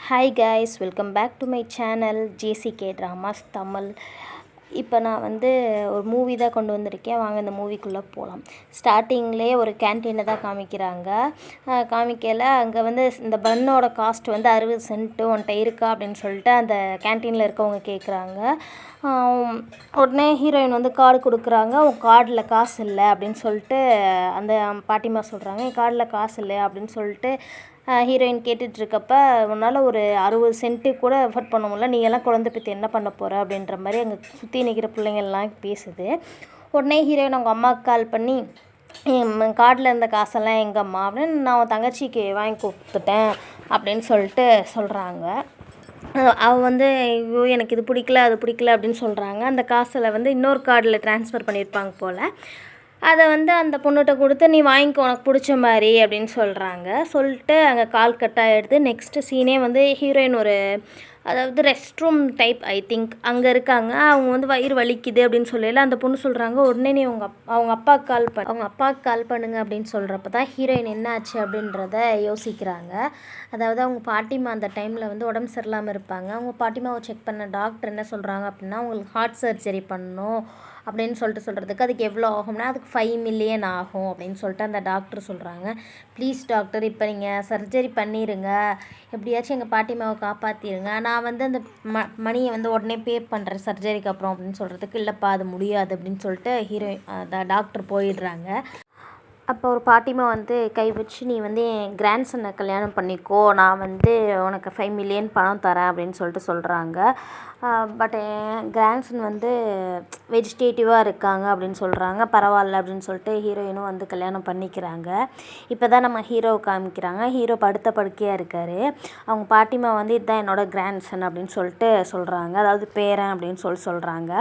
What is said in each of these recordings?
Hi guys, welcome back to my channel JCK dramas Tamil. இப்போ நான் ஒரு மூவி தான் கொண்டு வந்திருக்கேன். வாங்க இந்த மூவிக்குள்ளே போகலாம். ஸ்டார்டிங்லேயே ஒரு கேன்டீனை தான் காமிக்கிறாங்க. காமிக்கல அங்கே இந்த பன்னோட காஸ்ட் 60 சென்ட்டு உன்ட்ட இருக்கா அப்படின்னு சொல்லிட்டு அந்த கேன்டீனில் இருக்கவங்க கேட்குறாங்க. உடனே ஹீரோயின் கார்டு கொடுக்குறாங்க. உன் கார்டில் காசு இல்லை அப்படின்னு சொல்லிட்டு அந்த பாட்டிமா சொல்கிறாங்க. என் கார்டில் காசு இல்லை அப்படின்னு சொல்லிட்டு ஹீரோயின் கேட்டுட்ருக்கப்ப உன்னால் ஒரு 60 சென்ட்டு கூட எஃபர்ட் பண்ண முடியல, நீ எல்லாம் குழந்தை பற்றி என்ன பண்ண போகிற அப்படின்ற மாதிரி அங்கே சுற்றி நிற்கிற பிள்ளைங்கள்லாம் பேசுது. உடனே ஹீரோயின் அவங்க அம்மாவுக்கு கால் பண்ணி, என் கார்டில் இருந்த காசெல்லாம் எங்கம்மா அப்படின்னு, நான் உன் தங்கச்சிக்கு வாங்கி கொடுத்துட்டேன் அப்படின்னு சொல்லிட்டு சொல்கிறாங்க. அவள் ஐயோ எனக்கு இது பிடிக்கல அது பிடிக்கல அப்படின்னு சொல்கிறாங்க. அந்த காசில் இன்னொரு கார்டில் ட்ரான்ஸ்ஃபர் பண்ணியிருப்பாங்க போல். அதை அந்த பொண்ணுகிட்ட கொடுத்து நீ வாங்கிக்கோ உனக்கு பிடிச்ச மாதிரி அப்படின்னு சொல்கிறாங்க. சொல்லிட்டு அங்கே கால் கட் ஆகிடுது. நெக்ஸ்ட்டு சீனே ஹீரோயின் அதாவது rest room type I think அங்கே இருக்காங்க. அவங்க வயிறு வலிக்குது அப்படின்னு சொல்லல அந்த பொண்ணு சொல்கிறாங்க. உடனே நீ அவங்க அப்பாவுக்கு கால் பண்ணுங்க அப்படின்னு சொல்கிறப்ப தான் ஹீரோயின் என்ன ஆச்சு அப்படின்றத யோசிக்கிறாங்க. அதாவது அவங்க பாட்டிமா அந்த டைமில் உடம்பு சரியில்லாமல் இருப்பாங்க. அவங்க பாட்டிமாவை செக் பண்ண டாக்டர் என்ன சொல்கிறாங்க அப்படின்னா, அவங்களுக்கு ஹார்ட் சர்ஜரி பண்ணணும் அப்படின்னு சொல்கிறதுக்கு அதுக்கு எவ்வளோ ஆகும்னா அதுக்கு 5 மில்லியன் ஆகும் அப்படின்னு சொல்லிட்டு அந்த டாக்டர் சொல்கிறாங்க. ப்ளீஸ் டாக்டர், இப்போ நீங்கள் சர்ஜரி பண்ணிடுங்க, எப்படியாச்சும் எங்கள் பாட்டிமாவை காப்பாற்றிடுங்க, நான் அந்த மணியை உடனே பே பண்ணுறேன் சர்ஜரிக்கு அப்புறம் அப்படின்னு சொல்கிறதுக்கு, இல்லைப்பா அது முடியாது அப்படின்னு சொல்லிட்டு டாக்டர் போயிடுறாங்க. அப்போ ஒரு பாட்டிமா கை வச்சு, நீ என் கிராண்ட்சனை கல்யாணம் பண்ணிக்கோ, நான் உனக்கு 5 மில்லியன் பணம் தரேன் அப்படின்னு சொல்லிட்டு சொல்கிறாங்க. பட் என் கிராண்ட்சன் வெஜிடேட்டிவாக இருக்காங்க அப்படின்னு சொல்கிறாங்க. பரவாயில்ல அப்படின்னு சொல்லிட்டு ஹீரோயினும் கல்யாணம் பண்ணிக்கிறாங்க. இப்போ தான் நம்ம ஹீரோவை காமிக்கிறாங்க. ஹீரோ படுத்த படுக்கையாக இருக்கார். அவங்க பாட்டிமா இதுதான் என்னோடய கிராண்ட்சன் அப்படின்னு சொல்லிட்டு சொல்கிறாங்க, அதாவது பேரன் அப்படின்னு சொல்கிறாங்க.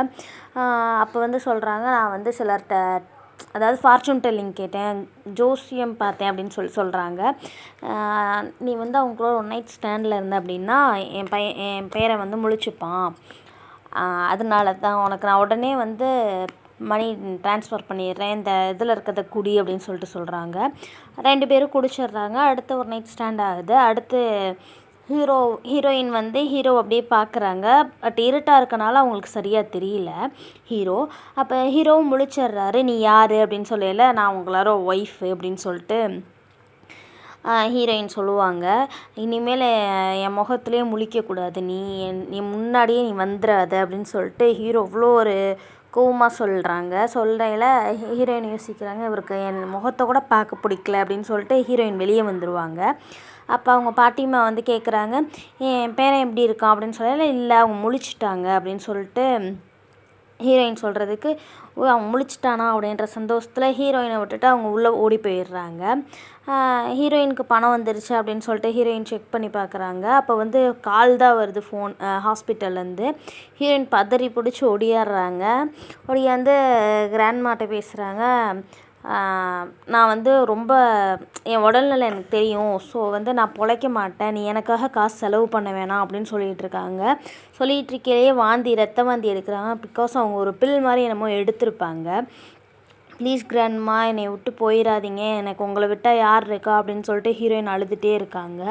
அப்போ சொல்கிறாங்க, நான் சிலர்கிட்ட அதாவது ஃபார்ச்சூன் டெல்லிங் கேட்டேன், ஜோசியம் பார்த்தேன் அப்படின்னு சொல்கிறாங்க. நீ அவங்களோட ஒன் நைட் ஸ்டாண்டில் இருந்த அப்படின்னா என் பேரை முழிச்சுப்பான், அதனால தான் உனக்கு நான் உடனே மணி ட்ரான்ஸ்ஃபர் பண்ணிடுறேன், இந்த இதில் இருக்கிறத குடி அப்படின்னு சொல்லிட்டு சொல்கிறாங்க. 2 பேரும் குடிச்சிடுறாங்க. அடுத்து ஒரு நைட் ஸ்டாண்ட் ஆகுது. அடுத்து ஹீரோயின் ஹீரோ அப்படியே பார்க்குறாங்க. பட் இருட்டாக இருக்கனால அவங்களுக்கு சரியாக தெரியல ஹீரோ. அப்போ ஹீரோவும் முழிச்சிடுறாரு. நீ யார் அப்படின்னு சொல்லல, நான் உங்களோட ஒய்ஃபு அப்படின்னு சொல்லிட்டு ஹீரோயின் சொல்லுவாங்க. இனிமேல் என் முகத்துலேயே முழிக்கக்கூடாது, நீ முன்னாடியே நீ வந்துடாத அப்படின்னு சொல்லிட்டு ஹீரோ இவ்வளோ ஒரு கோவமாக சொல்கிறேல ஹீரோயின் யோசிக்கிறாங்க, இவருக்கு என் முகத்தை கூட பார்க்க பிடிக்கல அப்படின்னு சொல்லிட்டு ஹீரோயின் வெளியே வந்துடுவாங்க. அப்போ அவங்க பாட்டிமா கேட்குறாங்க, என் பேரன் எப்படி இருக்கான் அப்படின்னு சொல்லல, இல்லை அவங்க முழிச்சிட்டாங்க அப்படின்னு சொல்லிட்டு ஹீரோயின் சொல்கிறதுக்கு, அவன் முழிச்சிட்டானா அப்படின்ற சந்தோஷத்தில் ஹீரோயினை விட்டுட்டு அவங்க உள்ளே ஓடி போயிடுறாங்க. ஹீரோயினுக்கு பணம் வந்துருச்சு அப்படின்னு சொல்லிட்டு ஹீரோயின் செக் பண்ணி பார்க்குறாங்க. அப்போ கால் தான் வருது, ஃபோன் ஹாஸ்பிட்டல்லேருந்து. ஹீரோயின் பதறி பிடிச்சி ஒடியாடுறாங்க. ஒடியாந்து கிராண்ட்மாட்ட பேசுகிறாங்க, நான் ரொம்ப என் உடல்நிலை எனக்கு தெரியும், ஸோ நான் பொழைக்க மாட்டேன், நீ எனக்காக காசு செலவு பண்ண வேணாம் அப்படின்னு சொல்லிகிட்ருக்காங்க. சொல்லிகிட்ருக்கையிலேயே ரத்த வாந்தி எடுக்கிறாங்க. பிகாஸ் அவங்க ஒரு பில் மாதிரி என்னமோ எடுத்திருப்பாங்க. ப்ளீஸ் கிராண்ட்மா, என்னை விட்டு போயிடாதீங்க, எனக்கு உங்களை விட்டால் யார் இருக்கா அப்படின்னு சொல்லிட்டு ஹீரோயின் அழுதுகிட்டே இருக்காங்க.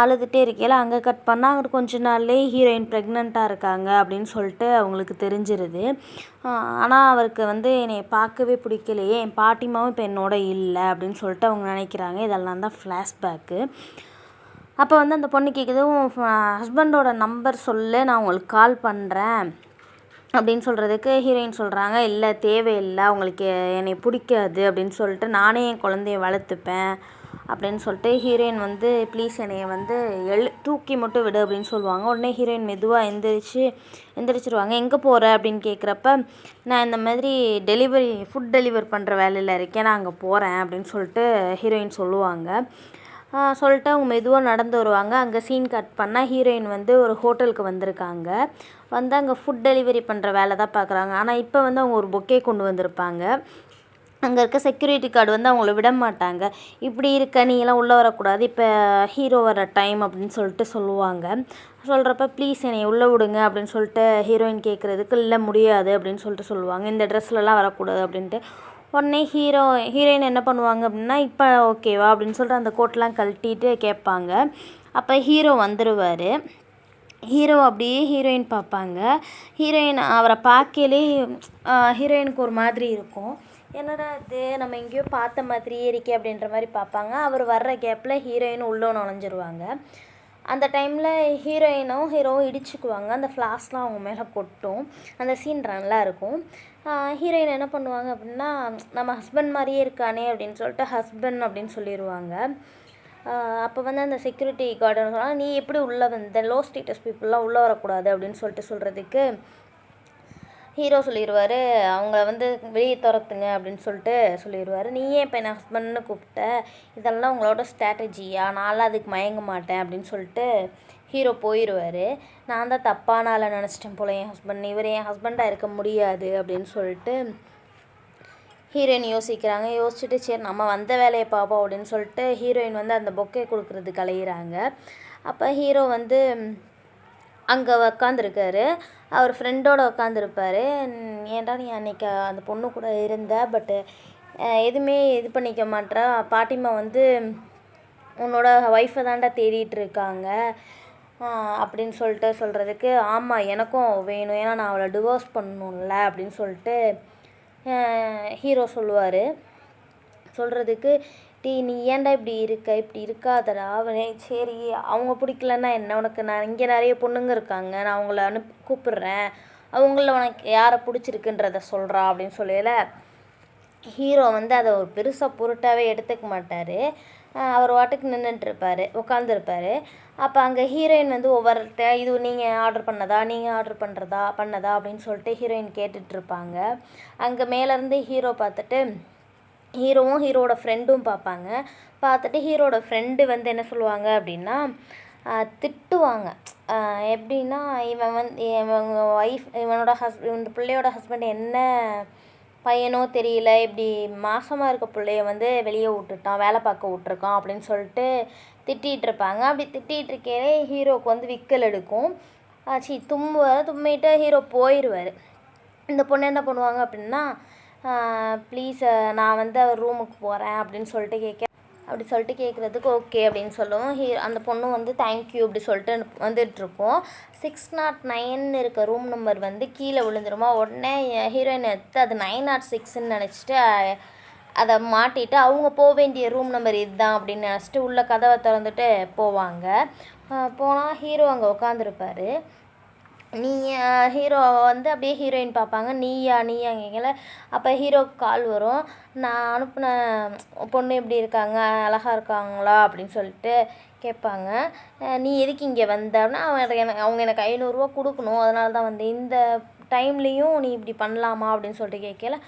அழுதுகிட்டே இருக்கையில் அங்கே கட் பண்ணால் அங்கிட்டு கொஞ்ச நாள்லேயே ஹீரோயின் ப்ரெக்னெண்ட்டாக இருக்காங்க அப்படின்னு சொல்லிட்டு அவங்களுக்கு தெரிஞ்சிருது. ஆனால் அவருக்கு என்னை பார்க்கவே பிடிக்கலையே, என் பாட்டிமாவும் இப்போ என்னோட இல்லை அப்படின்னு சொல்லிட்டு அவங்க நினைக்கிறாங்க. இதெல்லாம் தான் ஃப்ளாஷ்பேக்கு. அப்போ அந்த பொண்ணு கேட்குது, உன் ஹஸ்பண்டோட நம்பர் சொல்லு, நான் உங்களுக்கு கால் பண்ணுறேன் அப்படின்னு சொல்கிறதுக்கு ஹீரோயின் சொல்கிறாங்க, இல்லை தேவையில்லை, அவங்களுக்கு என்னை பிடிக்காது அப்படின்னு சொல்லிட்டு நானே என் குழந்தைய வளர்த்துப்பேன் அப்படின்னு சொல்லிட்டு ஹீரோயின் ப்ளீஸ் என்னைய தூக்கி மட்டும் விடு அப்படின்னு சொல்லுவாங்க. உடனே ஹீரோயின் மெதுவாக எந்திரிச்சிருவாங்க. எங்கே போகிற அப்படின்னு கேட்குறப்ப, நான் இந்த மாதிரி ஃபுட் டெலிவரி பண்ணுற வேலையில் இருக்கேன், நான் அங்கே போகிறேன் அப்படின்னு சொல்லிட்டு ஹீரோயின் சொல்லுவாங்க. சொல்லிட்டு அவங்க மெதுவாக நடந்து வருவாங்க. அங்கே சீன் கட் பண்ணால் ஹீரோயின் ஒரு ஹோட்டலுக்கு வந்திருக்காங்க. அங்கே ஃபுட் டெலிவரி பண்ணுற வேலை தான் பார்க்குறாங்க. ஆனால் இப்போ அவங்க ஒரு பொக்கே கொண்டு வந்திருப்பாங்க. அங்கே இருக்க செக்யூரிட்டி கார்டு அவங்கள விட மாட்டாங்க. இப்படி இருக்க நீங்களாம் உள்ளே வரக்கூடாது, இப்போ ஹீரோ வர டைம் அப்படின்னு சொல்லிட்டு சொல்லுவாங்க. சொல்கிறப்ப ப்ளீஸ் என்னை உள்ளே விடுங்க அப்படின்னு சொல்லிட்டு ஹீரோயின் கேட்குறதுக்கு, இல்லை முடியாது அப்படின்னு சொல்லிட்டு சொல்லுவாங்க, இந்த ட்ரெஸ்லலாம் வரக்கூடாது அப்படின்ட்டு. உடனே ஹீரோயின் என்ன பண்ணுவாங்க அப்படின்னா, இப்போ ஓகேவா அப்படின்னு சொல்லிட்டு அந்த கோட்லாம் கழட்டிட்டு கேட்பாங்க. அப்போ ஹீரோ வந்துடுவார். ஹீரோ அப்படியே ஹீரோயின் பார்ப்பாங்க. ஹீரோயின் அவரை பார்க்கலே ஹீரோயினுக்கு ஒரு மாதிரி இருக்கும். என்னடா இது நம்ம எங்கேயோ பார்த்த மாதிரியே இருக்கே அப்படின்ற மாதிரி பார்ப்பாங்க. அவர் வர்ற கேப்பில் ஹீரோயினும் உள்ளே நுழைஞ்சிருவாங்க. அந்த டைமில் ஹீரோயினும் ஹீரோவும் இடிச்சுக்குவாங்க. அந்த ஃப்ளாஷ்லாம் அவங்க மேலே கொட்டும். அந்த சீன் நல்லா இருக்கும். ஹீரோயின் என்ன பண்ணுவாங்க அப்படின்னா, நம்ம ஹஸ்பண்ட் மாதிரியே இருக்கானே அப்படின்னு சொல்லிட்டு ஹஸ்பண்ட் அப்படின்னு சொல்லிடுவாங்க. அப்போ வந்து அந்த செக்யூரிட்டி கார்டு சொன்னால், நீ எப்படி உள்ளே வந்த, லோ ஸ்டேட்டஸ் பீப்புளெலாம் உள்ளே வரக்கூடாது அப்படின்னு சொல்கிறதுக்கு ஹீரோ சொல்லிடுவார், அவங்கள வந்து வெளியே துரத்துங்க அப்படின்னு சொல்லிடுவார். நீ ஏன் இப்போ என்ன ஹஸ்பண்ட்னு கூப்பிட்ட, இதெல்லாம் உங்களோட ஸ்ட்ராட்டஜியா, நான்லாம் அதுக்கு மயங்க மாட்டேன் அப்படின்னு சொல்லிட்டு ஹீரோ போயிடுவார். நான் தான் தப்பான ஆளை நினச்சிட்டேன் போல என் ஹஸ்பண்ட், இவர் என் ஹஸ்பண்டாக இருக்க முடியாது அப்படின்னு சொல்லிட்டு ஹீரோயின் யோசிக்கிறாங்க. யோசிச்சுட்டு சரி நம்ம வந்த வேலையை பார்ப்போம் அப்படின்னு சொல்லிட்டு ஹீரோயின் வந்து அந்த பொக்கே கொடுக்குறதுக்கு அலையிறாங்க. அப்போ ஹீரோ வந்து அங்கே உக்காந்துருக்காரு. அவர் ஃப்ரெண்டோடு உக்காந்துருப்பார். ஏன்டா நீ அன்றைக்கி அந்த பொண்ணு கூட இருந்த, பட்டு எதுவுமே இது பண்ணிக்க மாட்டேறா, பாட்டிமா வந்து உன்னோட ஒய்ஃபை தாண்டா தேடிட்டு இருக்காங்க அப்படின்னு சொல்கிறதுக்கு, ஆமாம் எனக்கும் வேணும், ஏன்னா நான் அவளை டிவோர்ஸ் பண்ணணும்ல அப்படின்னு சொல்லிட்டு ஹீரோ சொல்லுவார். சொல்கிறதுக்கு, நீ ஏன்டா இப்படி இருக்காதடா, சரி அவங்க பிடிக்கலன்னா என்ன, உனக்கு நான் இங்கே நிறைய பொண்ணுங்க இருக்காங்க, நான் அவங்கள கூப்பிட்றேன், அவங்கள உனக்கு யாரை பிடிச்சிருக்குன்றத சொல்கிறா அப்படின்னு சொல்லல ஹீரோ வந்து அதை ஒரு பெருசாக பொருட்டாகவே எடுத்துக்க மாட்டார். அவர் வாட்டுக்கு நின்றுட்டுருப்பார், உட்காந்துருப்பார். அப்போ அங்கே ஹீரோயின் வந்து ஒவ்வொருத்த இது நீங்கள் ஆர்டர் பண்ணதா அப்படின்னு சொல்லிட்டு ஹீரோயின் கேட்டுட்ருப்பாங்க. அங்கே மேலேருந்து ஹீரோ பார்த்துட்டு ஹீரோவும் ஹீரோட ஃப்ரெண்டும் பார்ப்பாங்க. பார்த்துட்டு ஹீரோட ஃப்ரெண்டு வந்து என்ன சொல்லுவாங்க அப்படின்னா, திட்டுவாங்க. எப்படின்னா, இவனோட பிள்ளையோட ஹஸ்பண்ட் என்ன பையனோ தெரியல, இப்படி மாசமாக இருக்க பிள்ளைய வந்து வெளியே விட்டுட்டான், வேலை பார்க்க விட்ருக்கான் அப்படின்னு சொல்லிட்டு திட்டிகிட்ருப்பாங்க. அப்படி திட்டிகிட்ருக்கையிலே ஹீரோவுக்கு வந்து விக்கல் எடுக்கும். தும்மிட்டு ஹீரோ போயிடுவார். இந்த பொண்ணு என்ன பண்ணுவாங்க அப்படின்னா, ப்ளீஸ் நான் வந்து அவர் ரூமுக்கு போகிறேன் அப்படின்னு சொல்லிட்டு கேட்குறதுக்கு ஓகே அப்படின்னு சொல்லுவோம். அந்த பொண்ணு வந்து தேங்க்யூ அப்படி சொல்லிட்டு வந்துட்டுருக்கோம். 609 இருக்க ரூம் நம்பர் வந்து கீழே விழுந்துருமா. உடனே ஹீரோயின் எடுத்து அது 906ன்னு நினச்சிட்டு அதை மாட்டிட்டு அவங்க போக வேண்டிய ரூம் நம்பர் இதுதான் அப்படின்னு நினச்சிட்டு உள்ள கதவை திறந்துட்டு போவாங்க. போனால் ஹீரோ அங்கே உட்காந்துருப்பார். ஹீரோ வந்து அப்படியே ஹீரோயின் பார்ப்பாங்க. நீயாங்கல. அப்போ ஹீரோவுக்கு கால் வரும். நான் அனுப்பின பொண்ணு எப்படி இருக்காங்க, அழகாக இருக்காங்களா அப்படின்னு சொல்லிட்டு கேட்பாங்க. நீ எதுக்கு இங்கே வந்தன்னா, அவங்க எனக்கு 500 ரூபா கொடுக்கணும், அதனால தான் வந்து இந்த டைம்லேயும் நீ இப்படி பண்ணலாமா அப்படின்னு சொல்லிட்டு கேட்கல.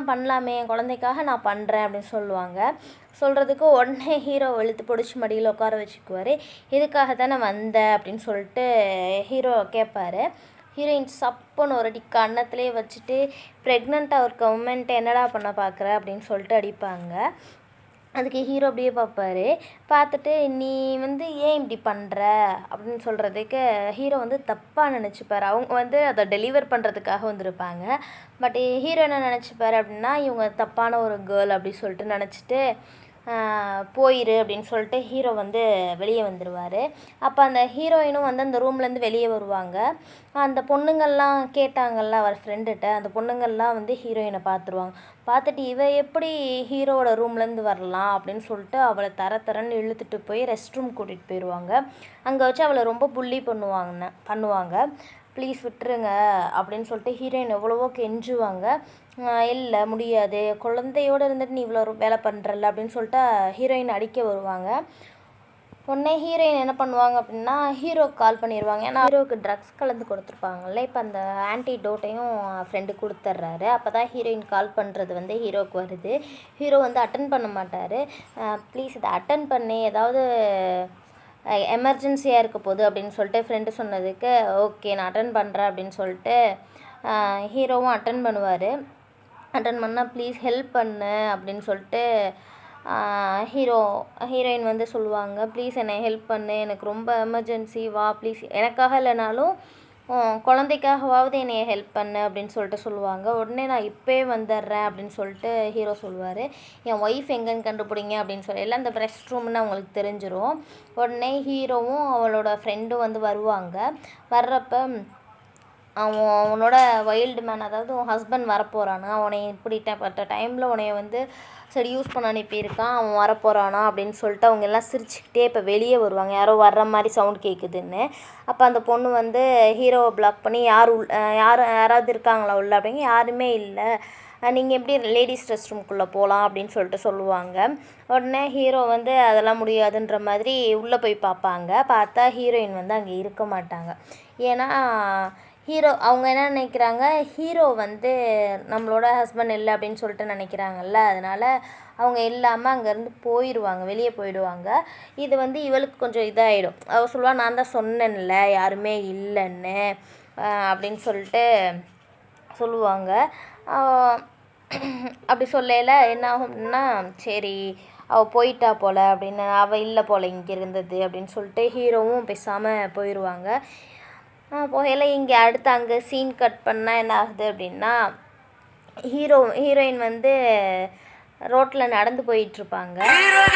பண்ணலாமே, என் குழந்தைக்காக நான் பண்ணுறேன் அப்படின்னு சொல்லுவாங்க. சொல்கிறதுக்கு உடனே ஹீரோ இழுத்து பிடிச்சி மடியில் உட்கார வச்சுக்குவார். இதுக்காக தானே வந்த அப்படின்னு சொல்லிட்டு ஹீரோ கேட்பார். ஹீரோயின் சப்புன்னு ஒரு அடி கன்னத்துலேயே வச்சுட்டு, ப்ரெக்னெண்ட்டாக இருக்க உமன்ட்டு என்னடா பண்ண பார்க்குற அப்படின்னு சொல்லிட்டு அடிப்பாங்க. அதுக்கு ஹீரோ அப்படியே பார்ப்பாரு. பார்த்துட்டு நீ வந்து ஏன் இப்படி பண்ணுற அப்படின்னு சொல்கிறதுக்கு ஹீரோ வந்து தப்பாக நினச்சிப்பார். அவங்க வந்து அதை டெலிவர் பண்ணுறதுக்காக வந்திருப்பாங்க. பட் ஹீரோ என்ன நினச்சிப்பார் அப்படின்னா, இவங்க தப்பான ஒரு கேர்ள் அப்படி சொல்லிட்டு நினச்சிட்டு போயிரு அப்படின்னு சொல்லிட்டு ஹீரோ வந்து வெளியே வந்துடுவார். அப்போ அந்த ஹீரோயினும் வந்து அந்த ரூம்லேருந்து வெளியே வருவாங்க. அந்த பொண்ணுங்கள்லாம் கேட்டாங்கள்ல அவர் ஃப்ரெண்டுகிட்ட, அந்த பொண்ணுங்கள்லாம் வந்து ஹீரோயினை பார்த்துருவாங்க. பார்த்துட்டு இவ எப்படி ஹீரோவோட ரூம்லேருந்து வரலாம் அப்படின்னு சொல்லிட்டு அவளை தரன்னு இழுத்துட்டு போய் ரெஸ்ட் ரூம் கூட்டிகிட்டு போயிடுவாங்க. அங்கே வச்சு அவளை ரொம்ப புள்ளி பண்ணுவாங்க. ப்ளீஸ் விட்டுருங்க அப்படின்னு சொல்லிட்டு ஹீரோயின் எவ்வளவோ கெஞ்சுவாங்க. இல்லை முடியாது, குழந்தையோடு இருந்துட்டு நீ இவ்வளோ வேலை பண்ணுறல அப்படின்னு சொல்லிட்டு ஹீரோயின் அடிக்க வருவாங்க. உடனே ஹீரோயின் என்ன பண்ணுவாங்க அப்படின்னா, ஹீரோக்கு கால் பண்ணிடுவாங்க. ஏன்னா ஹீரோவுக்கு ட்ரக்ஸ் கலந்து கொடுத்துருப்பாங்கல்ல, இப்போ அந்த ஆன்டிடோட்டையும் ஃப்ரெண்டு கொடுத்துட்றாரு. அப்போ தான் ஹீரோயின் கால் பண்ணுறது வந்து ஹீரோவுக்கு வருது. ஹீரோ வந்து அட்டன் பண்ண மாட்டார். ப்ளீஸ் இதை அட்டன் பண்ணி, ஏதாவது எமர்ஜென்சியாக இருக்க போகுது அப்படின்னு சொல்லிட்டு ஃப்ரெண்டு சொன்னதுக்கு ஓகே நான் அட்டன் பண்ணுறேன் அப்படின்னு சொல்லிட்டு ஹீரோவும் அட்டன் பண்ணுவார். அட்டன் பண்ணால் ப்ளீஸ் ஹெல்ப் பண்ணு அப்படின்னு சொல்லிட்டு ஹீரோயின் வந்து சொல்லுவாங்க, ப்ளீஸ் என்னை ஹெல்ப் பண்ணு, எனக்கு ரொம்ப எமர்ஜென்சி, வா ப்ளீஸ், எனக்காக இல்லைனாலும் குழந்தைக்காகவாவது என்னைய ஹெல்ப் பண்ணு அப்படின்னு சொல்லிட்டு சொல்லுவாங்க. உடனே நான் இப்போயே வந்துடுறேன் அப்படின்னு சொல்லிட்டு ஹீரோ சொல்லுவார். என் ஒய்ஃப் எங்கேன்னு கண்டுபிடிங்க அப்படின்னு சொல்லி எல்லாம் அந்த ரெஸ்ட் ரூம்னு அவங்களுக்கு தெரிஞ்சிடும். உடனே ஹீரோவும் அவளோட ஃப்ரெண்டும் வந்து வருவாங்க. வர்றப்ப அவனோட வைல்டு மேன், அதாவது உன் ஹஸ்பண்ட் வரப்போகிறானா, அவனை இப்படிப்பட்ட டைமில் உன்னைய வந்து சரி யூஸ் பண்ண அனுப்பியிருக்கான், அவன் வரப்போகிறானா அப்படின்னு சொல்லிட்டு அவங்க எல்லாம் சிரிச்சுக்கிட்டே இப்போ வெளியே வருவாங்க. யாரோ வர்ற மாதிரி சவுண்ட் கேட்குதுன்னு. அப்போ அந்த பொண்ணு வந்து ஹீரோவை பிளாக் பண்ணி யாராவது இருக்காங்களா உள்ள அப்படிங்க. யாருமே இல்லை, நீங்கள் எப்படி லேடிஸ் ரெஸ்ட் ரூம்குள்ளே போகலாம் அப்படின்னு சொல்லிட்டு சொல்லுவாங்க. உடனே ஹீரோ வந்து அதெல்லாம் முடியாதுன்ற மாதிரி உள்ளே போய் பார்ப்பாங்க. பார்த்தா ஹீரோயின் வந்து அங்கே இருக்க மாட்டாங்க. ஏன்னா அவங்க என்ன நினைக்கிறாங்க, ஹீரோ வந்து நம்மளோட ஹஸ்பண்ட் இல்லை அப்படின்னு சொல்லிட்டு நினைக்கிறாங்கல்ல. அதனால் அவங்க இல்லாமல் அங்கேருந்து போயிடுவாங்க, வெளியே போயிடுவாங்க. இது வந்து இவளுக்கு கொஞ்சம் இதாகிடும். அவள் சொல்லுவாள், நான் தான் சொன்னேன்ல யாருமே இல்லைன்னு அப்படின்னு சொல்லிட்டு சொல்லுவாங்க. அப்படி சொல்லல என்ன ஆகும்னா, சரி அவள் போயிட்டா போல் அப்படின்னு, அவள் இல்லை போல் இங்கே இருந்தது அப்படின்னு சொல்லிட்டு ஹீரோவும் பேசாமல் போயிடுவாங்க. போகையில் இங்கே அடுத்து அங்கே சீன் கட் பண்ணால் என்ன ஆகுது அப்படின்னா, ஹீரோயின் வந்து ரோட்டில் நடந்து போயிட்டுருப்பாங்க.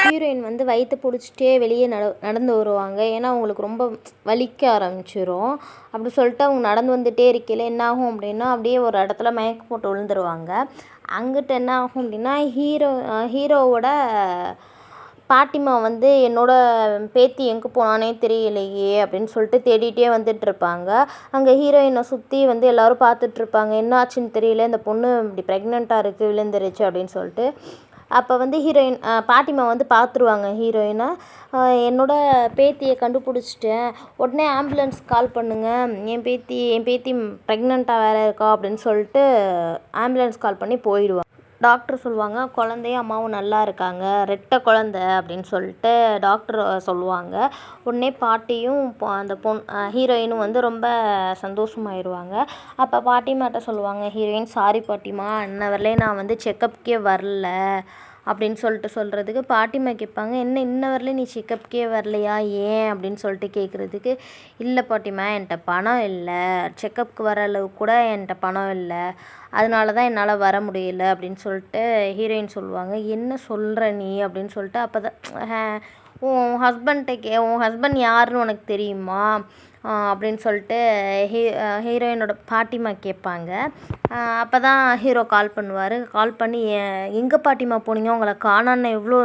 ஹீரோயின் வந்து வயிற்று பிடிச்சிட்டே வெளியே நடந்து வருவாங்க. ஏன்னா அவங்களுக்கு ரொம்ப வலிக்க ஆரம்பிச்சிரும். அப்படி சொல்லிட்டு அவங்க நடந்து வந்துகிட்டே இருக்கையில் என்ன ஆகும் அப்படின்னா, அப்படியே ஒரு இடத்துல மயக்கம் போட்டு விழுந்துருவாங்க. அங்கிட்டு என்ன ஆகும் அப்படின்னா, ஹீரோவோட பாட்டிமா வந்து என்னோட பேத்தி எங்கே போனானே தெரியலையே அப்படின்னு சொல்லிட்டு தேடிகிட்டே வந்துட்டுருப்பாங்க. அங்கே ஹீரோயினை சுற்றி வந்து எல்லோரும் பார்த்துட்ருப்பாங்க. என்ன ஆச்சுன்னு தெரியல, இந்த பொண்ணு இப்படி ப்ரெக்னெண்ட்டாக இருக்குது, விழுந்துருச்சு அப்படின்னு சொல்லிட்டு. அப்போ வந்து பாட்டிமா வந்து பார்த்துருவாங்க ஹீரோயினை. என்னோட பேத்தியை கண்டுபிடிச்சிட்டேன், உடனே ஆம்புலன்ஸ் கால் பண்ணுங்கள், என் பேத்தி ப்ரெக்னெண்ட்டாக வேறு இருக்கா அப்படின்னு சொல்லிட்டு ஆம்புலன்ஸ் கால் பண்ணி போயிடுவாங்க. டாக்டர் சொல்லுவாங்க, குழந்தையும் அம்மாவும் நல்லா இருக்காங்க, ரெட்டை குழந்தை அப்படின்னு சொல்லிட்டு டாக்டர் சொல்லுவாங்க. உடனே பாட்டியும் அந்த ஹீரோயினும் வந்து ரொம்ப சந்தோஷமாயிடுவாங்க. அப்போ பாட்டிமாட்ட சொல்லுவாங்க ஹீரோயின், சாரி பாட்டிமா, இன்ன வரலையும் நான் வந்து செக்கப்புக்கே வரல அப்படின்னு சொல்லிட்டு சொல்கிறதுக்கு பாட்டிமா கேட்பாங்க, என்ன இன்ன வரலையும் நீ செக்கப்புக்கே வரலையா, ஏன் அப்படின்னு சொல்லிட்டு கேட்குறதுக்கு, இல்லை பாட்டிமா என்கிட்ட பணம் இல்லை, செக்கப்புக்கு வர அளவுக்கு கூட என்கிட்ட பணம் இல்லை, அதனால தான் என்னால் வர முடியல அப்படின்னு சொல்லிட்டு ஹீரோயின் சொல்லுவாங்க. என்ன சொல்கிற நீ அப்படின்னு சொல்லிட்டு, அப்போ தான் உன் ஹஸ்பண்ட் யாருன்னு உனக்கு தெரியுமா அப்படின்னு சொல்லிட்டு ஹீரோயினோட பாட்டிமா கேட்பாங்க. அப்போ தான் ஹீரோ கால் பண்ணுவார். கால் பண்ணி, எங்கே பாட்டிமா போனீங்க, உங்களை காணோன்னு எவ்வளோ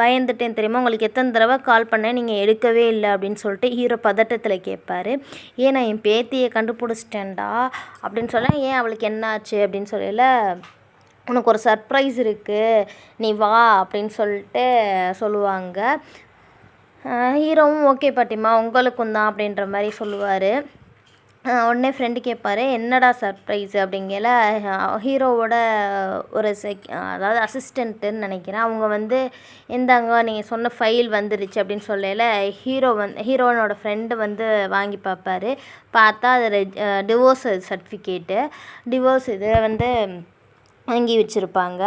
பயந்துட்டேன் தெரியுமா, உங்களுக்கு எத்தனை தடவை கால் பண்ணேன், நீங்கள் எடுக்கவே இல்லை அப்படின்னு சொல்லிட்டு ஹீரோ பதட்டத்தில் கேட்பார். ஏன் நான் என் பேத்தியை கண்டுபிடிச்சிட்டேன்டா அப்படின்னு சொல்ல, ஏன் அவளுக்கு என்ன ஆச்சு அப்படின்னு சொல்லல, உனக்கு ஒரு சர்ப்ரைஸ் இருக்குது, நீ வா அப்படின்னு சொல்லிட்டு சொல்லுவாங்க. ஹீரோவும் ஓகே பாட்டிமா உங்களுக்கும் தான் அப்படின்ற மாதிரி சொல்லுவார். உடனே ஃப்ரெண்டு கேட்பார், என்னடா சர்ப்ரைஸ் அப்படிங்கல, ஹீரோவோட ஒரு அதாவது அசிஸ்டண்ட்டுன்னு நினைக்கிறேன், அவங்க வந்து இந்தாங்க நீங்கள் சொன்ன ஃபைல் வந்துருச்சு அப்படின்னு சொல்லல, ஹீரோனோட ஃப்ரெண்டு வந்து வாங்கி பார்ப்பார். பார்த்தா அது டிவோர்ஸ் சர்டிஃபிகேட்டு, டிவோர்ஸ் இது வந்து வாங்கி வச்சுருப்பாங்க.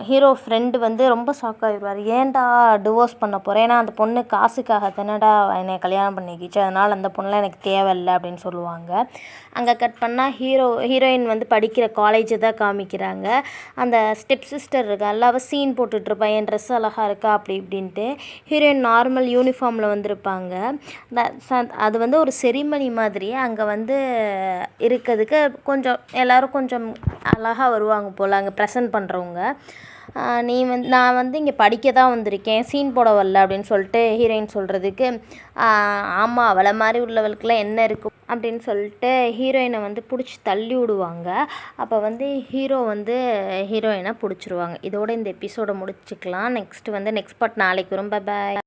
ஹீரோ ஃப்ரெண்டு வந்து ரொம்ப ஷாக் ஆகிடுவார். ஏன்டா டிவோர்ஸ் பண்ண போகிறேன், ஏன்னா அந்த பொண்ணு காசுக்காக தானடா என்னை கல்யாணம் பண்ணிக்கிச்சு, அதனால் அந்த பொண்ணுலாம் எனக்கு தேவையில்லை அப்படின்னு சொல்லுவாங்க. அங்கே கட் பண்ணால் ஹீரோயின் வந்து படிக்கிற காலேஜை தான் காமிக்கிறாங்க. அந்த ஸ்டெப் சிஸ்டர் இருக்கா, அவள் சீன் போட்டுட்ருப்பா, என் ட்ரெஸ் அழகாக இருக்கா அப்படி இப்படின்ட்டு. ஹீரோயின் நார்மல் யூனிஃபார்மில் வந்திருப்பாங்க. அது வந்து ஒரு செரிமனி மாதிரி அங்கே வந்து இருக்கிறதுக்கு கொஞ்சம் எல்லோரும் கொஞ்சம் அழகாக வருவாங்க போல் அங்கே ப்ரெசன்ட் பண்ணுறவங்க. நான் வந்து இங்கே படிக்க தான் வந்திருக்கேன், சீன் போட வரல அப்படின்னு சொல்லிட்டு ஹீரோயின் சொல்கிறதுக்கு, ஆமாம் அவளை மாதிரி உள்ளவளுக்குலாம் என்ன இருக்கும் அப்படின்னு சொல்லிட்டு ஹீரோயினை வந்து பிடிச்சி தள்ளி விடுவாங்க. அப்போ வந்து ஹீரோ வந்து ஹீரோயினை பிடிச்சிருவாங்க. இதோட இந்த எபிசோடை முடிச்சுக்கலாம். நெக்ஸ்ட் பார்ட் நாளைக்கு வரும். Bye bye.